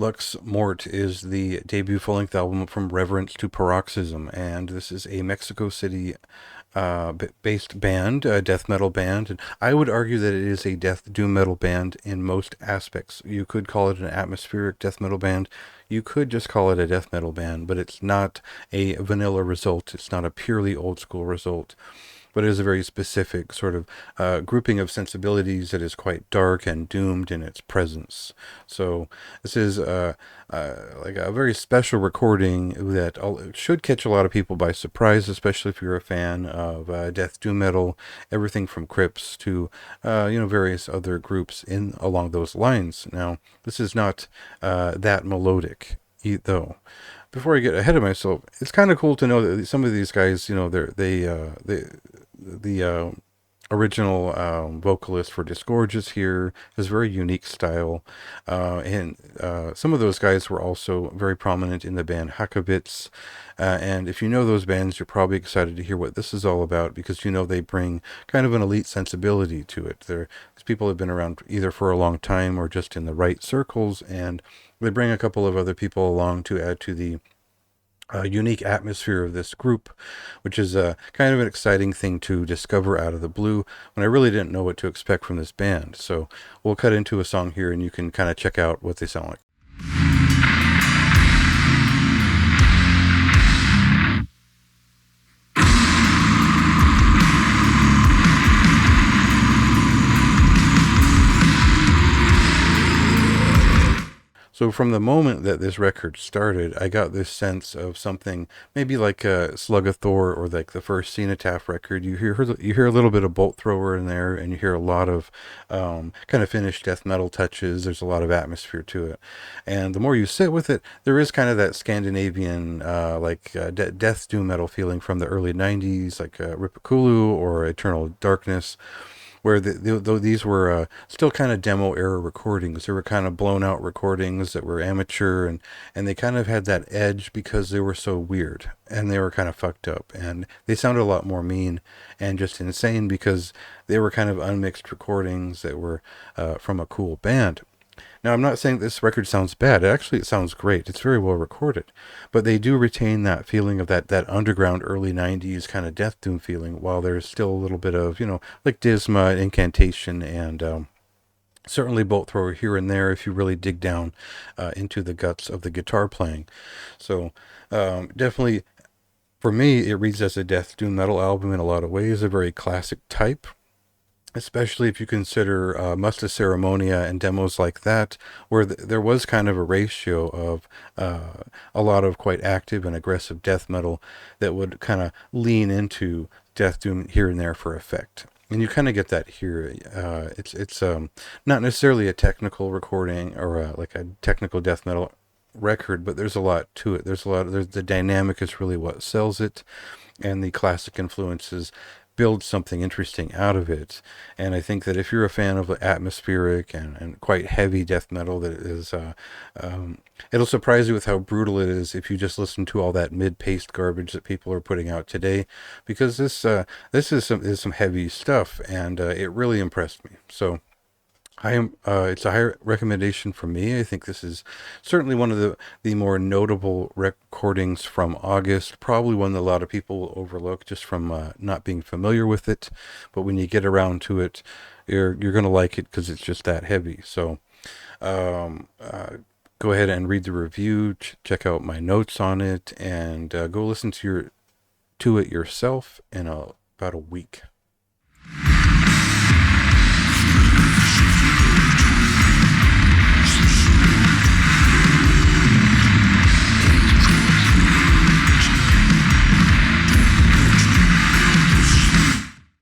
Lux Morte is the debut full-length album from Reverence to Paroxysm, and this is a Mexico City based band, a death metal band. And I would argue that it is a death doom metal band in most aspects. You could call it an atmospheric death metal band. You could just call it a death metal band, but it's not a vanilla result. It's not a purely old school result, but it is a very specific sort of grouping of sensibilities that is quite dark and doomed in its presence. So this is like a very special recording that should catch a lot of people by surprise, especially if you're a fan of death doom metal, everything from Crips to various other groups in along those lines. Now, this is not that melodic, though. Before I get ahead of myself, it's kind of cool to know that some of these guys, the original vocalist for Disgorge is here. Has a very unique style, and some of those guys were also very prominent in the band Hakabits. And if you know those bands, you're probably excited to hear what this is all about, because they bring kind of an elite sensibility to it. These people have been around either for a long time or just in the right circles, and they bring a couple of other people along to add to the unique atmosphere of this group, which is kind of an exciting thing to discover out of the blue when I really didn't know what to expect from this band. So we'll cut into a song here and you can kind of check out what they sound like. So from the moment that this record started, I got this sense of something maybe like a Slug-a-Thor or like the first Cenotaph record. You hear a little bit of Bolt Thrower in there, and you hear a lot of kind of finished death metal touches. There's a lot of atmosphere to it, and the more you sit with it, there is kind of that Scandinavian death doom metal feeling from the early '90s, like Ripakulu or Eternal Darkness, where though these were still kind of demo era recordings. They were kind of blown out recordings that were amateur, and they kind of had that edge because they were so weird and they were kind of fucked up, and they sounded a lot more mean and just insane because they were kind of unmixed recordings that were from a cool band. Now, I'm not saying this record sounds bad. Actually, it sounds great. It's very well recorded. But they do retain that feeling of that underground early 90s kind of death doom feeling, while there's still a little bit of, like Disma, Incantation, and certainly Bolt Thrower here and there if you really dig down into the guts of the guitar playing. So definitely, for me, it reads as a death doom metal album in a lot of ways, a very classic type, especially if you consider Musta Ceremonia and demos like that, where there was kind of a ratio of a lot of quite active and aggressive death metal that would kind of lean into death doom here and there for effect. And you kind of get that here. It's not necessarily a technical recording or like a technical death metal record, but there's a lot to it. There's the dynamic is really what sells it, and the classic influences build something interesting out of it. And I think that if you're a fan of atmospheric and quite heavy death metal, that is it'll surprise you with how brutal it is if you just listen to all that mid-paced garbage that people are putting out today, because this is some heavy stuff, and it really impressed me. So it's a high recommendation for me. I think this is certainly one of the more notable recordings from August. Probably one that a lot of people will overlook just from not being familiar with it. But when you get around to it, you're gonna like it because it's just that heavy. So um, uh, go ahead and read the review. Check out my notes on it, and go listen to it yourself in about a week.